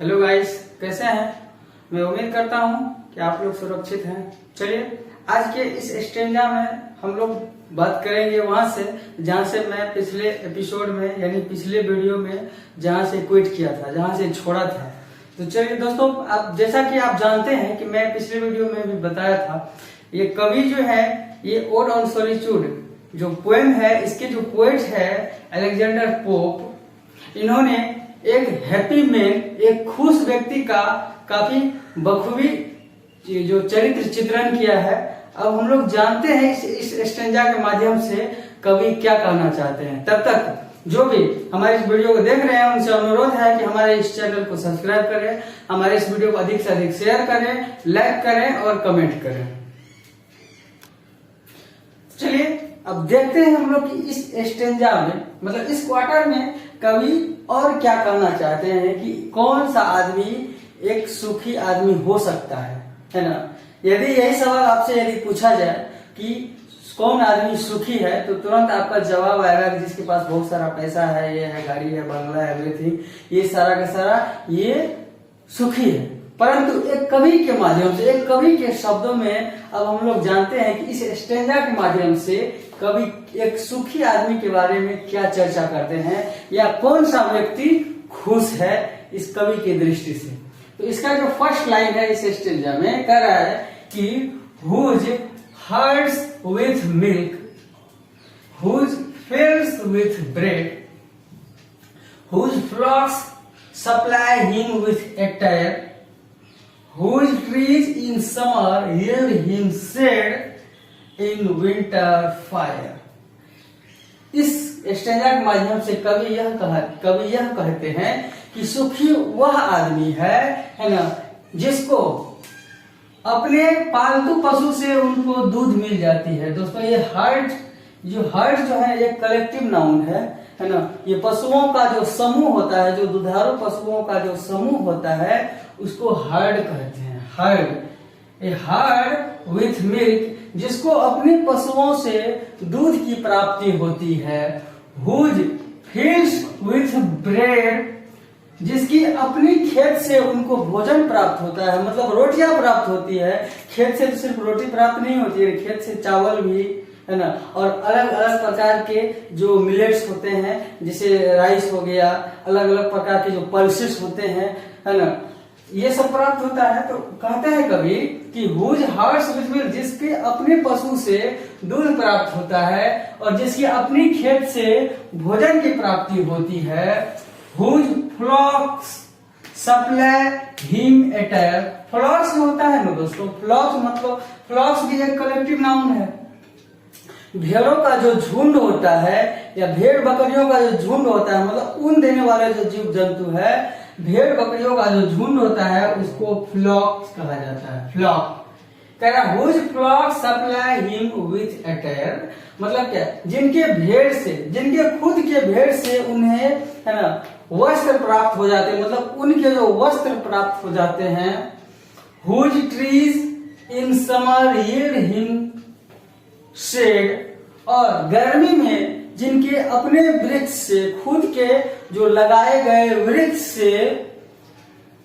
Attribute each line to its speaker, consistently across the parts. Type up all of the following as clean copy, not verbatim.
Speaker 1: Hello guys, कैसे हैं? मैं उम्मीद करता हूं कि आप लोग सुरक्षित हैं। चलिए आज के इस स्टेंजा में हम लोग बात करेंगे वहां से जहां से मैं पिछले एपिसोड में यानी पिछले वीडियो में जहां से क्विट किया था, जहां से छोड़ा था। तो चलिए दोस्तों, आप जैसा कि आप जानते हैं कि मैं पिछले वीडियो में भी बताया था, ये कवि जो है ये ओड ऑन सॉलिट्यूड जो पोएम है, इसके जो पोएट है अलेक्जेंडर पोप, इन्होंने एक हैप्पी मैन, एक खुश व्यक्ति का काफी बखूबी जो चरित्र चित्रण किया है। अब हम लोग जानते हैं इस स्टेंजा के माध्यम से कवि क्या कहना चाहते हैं। तब तक जो भी हमारे इस वीडियो को देख रहे हैं उनसे अनुरोध है कि हमारे इस चैनल को सब्सक्राइब करें, हमारे इस वीडियो को अधिक से अधिक शेयर करें, लाइक करें और कमेंट करें। चलिए अब देखते हैं हम लोग कि इस स्टेंजा में, मतलब इस क्वार्टर में कवि और क्या कहना चाहते हैं कि कौन सा आदमी एक सुखी आदमी हो सकता है ना। यदि यही सवाल आपसे यदि पूछा जाए कि कौन आदमी सुखी है, तो तुरंत आपका जवाब आएगा कि जिसके पास बहुत सारा पैसा है, ये है, गाड़ी है, बंगला है, एवरीथिंग, ये सारा का सारा ये सुखी है। परंतु एक कवि के माध्यम से, एक कवि के शब्दों में अब हम लोग जानते हैं कि इस स्टेंजा के माध्यम से कवि एक सुखी आदमी के बारे में क्या चर्चा करते हैं, या कौन सा व्यक्ति खुश है इस कवि की दृष्टि से। तो इसका जो फर्स्ट लाइन है इस स्टेंजा में कह रहा है कि whose herds with milk, whose fields with bread, whose flocks supply him with attire, whose trees in summer yield him shade in winter fire। इस स्टेंजा के माध्यम से कवि यह कहते हैं कि सुखी वह आदमी है ना, जिसको अपने पालतू पशु से उनको दूध मिल जाती है। दोस्तों ये हर्ट जो है ये कलेक्टिव नाउन है ना। ये पशुओं का जो समूह होता है, जो दुधारू पशुओं का जो समूह होता है, उसको हर्ड कहते हैं। हर्ड विथ मिल्क, जिसको अपने पशुओं से दूध की प्राप्ति होती है। हुज फील्ड्स विथ ब्रेड, जिसकी अपनी खेत से उनको भोजन प्राप्त होता है, मतलब रोटियां प्राप्त होती है। खेत से तो सिर्फ रोटी प्राप्त नहीं होती है, खेत से चावल भी है ना, और अलग अलग प्रकार के जो मिलेट्स होते हैं, जैसे राइस हो गया, अलग अलग प्रकार के जो पल्सेस होते हैं है ना, ये सब प्राप्त होता है। तो कहते हैं कभी कि हुज हर्ट्स विथ मिल्क, जिसके अपने पशु से दूध प्राप्त होता है और जिसकी अपनी खेत से भोजन की प्राप्ति होती है। Whose flocks supply him attire, फ्लॉक्स होता है ना दोस्तों, फ्लॉक्स भी एक कलेक्टिव नाउन है। भेड़ों का जो झुंड होता है या भेड़ बकरियों का जो झुंड होता है, मतलब ऊन देने वाले जो जीव जंतु है, भेड़ बकरियों का जो झुंड होता है, उसको फ्लॉक कहा जाता है। फ्लॉक कह रहा whose flock supply him with attire, मतलब क्या, जिनके खुद के भेड़ से उन्हें है ना वस्त्र प्राप्त हो जाते हैं, मतलब उनके जो वस्त्र प्राप्त हो जाते हैं। Whose trees in summer yield him shade, और गर्मी में जिनके अपने वृक्ष से, खुद के जो लगाए गए वृक्ष से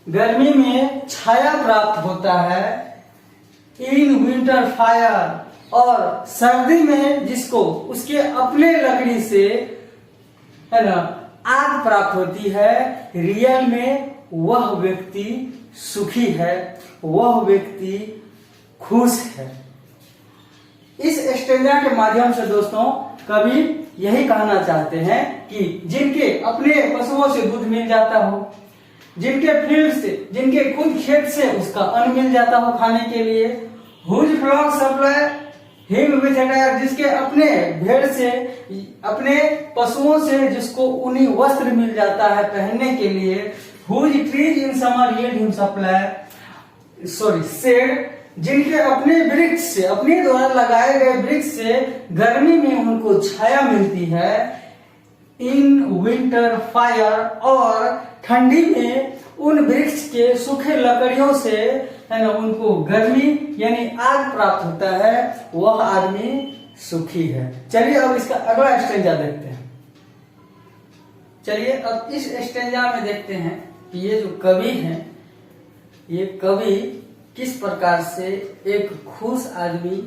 Speaker 1: गर्मी में छाया प्राप्त होता है। इन विंटर फायर, और सर्दी में जिसको उसके अपने लकड़ी से है ना आग प्राप्त होती है। रियल में वह व्यक्ति सुखी है, वह व्यक्ति खुश है। इस स्टेंजा के माध्यम से दोस्तों कवि यही कहना चाहते हैं कि जिनके अपने पशुओं से दूध मिल जाता हो, जिनके फील्ड से, जिनके खुद खेत से उसका अन्न मिल जाता हो खाने के लिए। Whose flock supply him with attire, जिसके अपने भेड़ से, अपने पशुओं से जिसको ऊनी वस्त्र मिल जाता है पहनने के लिए। Whose trees in summer yield him supply shade, जिनके अपने वृक्ष से, अपने द्वारा लगाए गए वृक्ष से गर्मी में उनको छाया मिलती है। इन विंटर फायर, और ठंडी में उन वृक्ष के सूखे लकड़ियों से है ना उनको गर्मी यानी आग प्राप्त होता है। वह आदमी सुखी है। चलिए अब इसका अगला स्टेंजा देखते हैं। चलिए अब इस स्टेंजा में देखते हैं कि ये जो कवि हैं, ये कवि किस प्रकार से एक खुश आदमी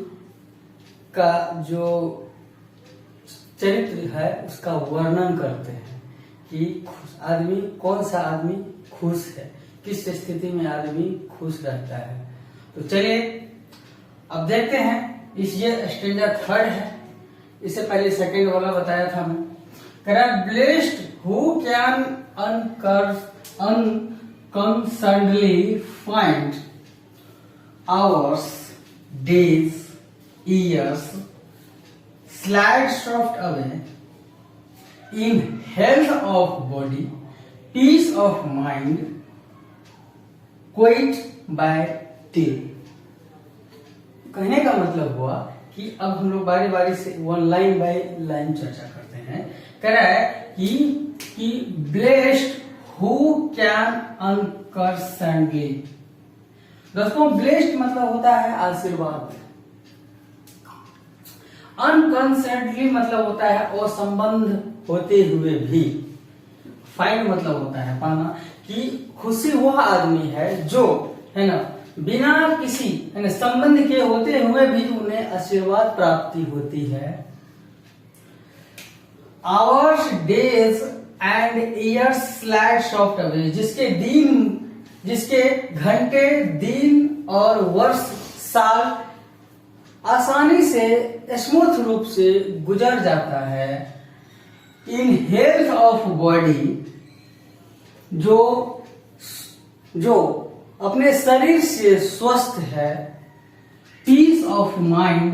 Speaker 1: का जो चरित्र है उसका वर्णन करते हैं कि खुश आदमी, कौन सा आदमी खुश है, किस स्थिति में आदमी खुश रहता है। तो चलिए अब देखते हैं। ये स्टैंजा थर्ड है, इससे पहले सेकंड वाला बताया था मैं। Blessed who can unconcernedly find hours, days, years slide soft away in health of body, peace of mind, quiet by day। कहने का मतलब हुआ कि अब हम लोग बारी बारी से वन लाइन बाय लाइन चर्चा करते हैं। कह रहा है कि ब्लेस्ड हु कैन अनकंसर्नडली। दोस्तों ब्लेस्ड मतलब होता है आशीर्वाद, अनकंसर्नडली मतलब होता है असंबंध होते हुए भी। फाइंड मतलब होता है पाना, कि खुशी वह आदमी है जो है ना बिना किसी है ना संबंध के होते हुए भी उन्हें आशीर्वाद प्राप्ति होती है। Hours, days and years slide soft away, जिसके घंटे, दिन और वर्ष, साल आसानी से स्मूथ रूप से गुजर जाता है। इन हेल्थ ऑफ बॉडी, जो अपने शरीर से स्वस्थ है। पीस ऑफ माइंड,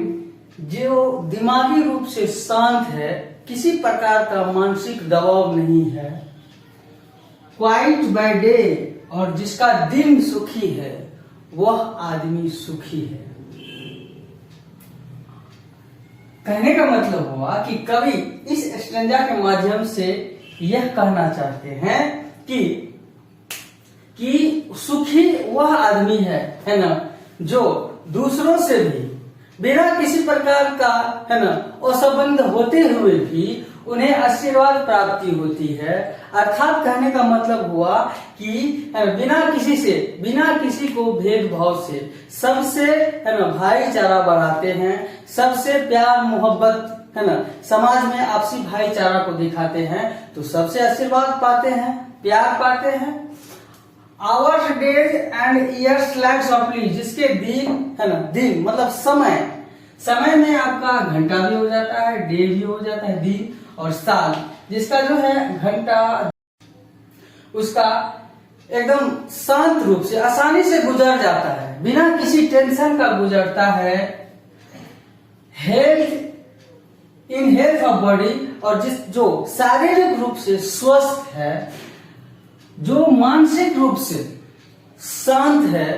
Speaker 1: जो दिमागी रूप से शांत है, किसी प्रकार का मानसिक दबाव नहीं है। क्वाइट बाय डे, और जिसका दिन सुखी है वह आदमी सुखी है। कहने का मतलब हुआ कि कवि इस स्टैंजा के माध्यम से यह कहना चाहते हैं कि सुखी वह आदमी है ना, जो दूसरों से भी बिना किसी प्रकार का है ना असंबंध होते हुए भी उन्हें आशीर्वाद प्राप्ति होती है। अर्थात कहने का मतलब हुआ कि बिना किसी को भेदभाव से सबसे है ना भाईचारा बढ़ाते हैं, सबसे प्यार मोहब्बत है ना समाज में आपसी भाईचारा को दिखाते हैं, तो सबसे आशीर्वाद पाते हैं, प्यार पाते हैं। Hours, days and years slide softly, जिसके दिन है ना, दिन मतलब समय में आपका घंटा भी हो जाता है, डे भी हो जाता है, दिन और साल, जिसका जो है घंटा उसका एकदम शांत रूप से आसानी से गुजर जाता है, बिना किसी टेंशन का गुजरता है। इन हेल्थ ऑफ बॉडी, और जो शारीरिक रूप से स्वस्थ है, जो मानसिक रूप से शांत है,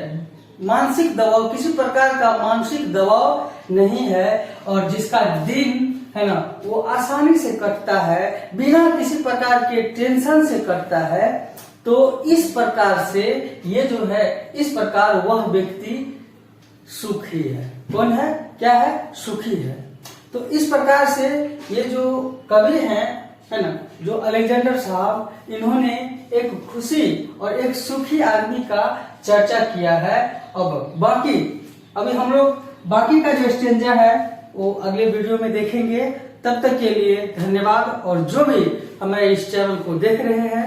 Speaker 1: मानसिक दबाव, किसी प्रकार का मानसिक दबाव नहीं है, और जिसका दिन है ना वो आसानी से कटता है, बिना किसी प्रकार के टेंशन से कटता है। तो इस प्रकार से ये जो है, इस प्रकार वह व्यक्ति सुखी है। कौन है, क्या है, सुखी है। तो इस प्रकार से ये जो कवि हैं है ना, जो अलेक्जेंडर साहब, इन्होंने एक खुशी और एक सुखी आदमी का चर्चा किया है। अब बाकी अभी हम लोग बाकी का जो स्टेंजा है वो अगले वीडियो में देखेंगे। तब तक के लिए धन्यवाद। और जो भी हमारे इस चैनल को देख रहे हैं,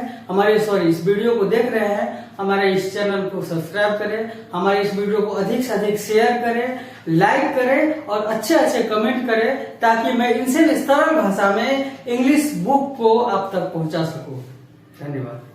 Speaker 1: इस वीडियो को देख रहे हैं, हमारे इस चैनल को सब्सक्राइब करें, हमारे इस वीडियो को अधिक से अधिक शेयर करें, लाइक करें और अच्छे कमेंट करें, ताकि मैं इनसे सरल भाषा में इंग्लिश बुक को आप तक पहुंचा सकूं। धन्यवाद।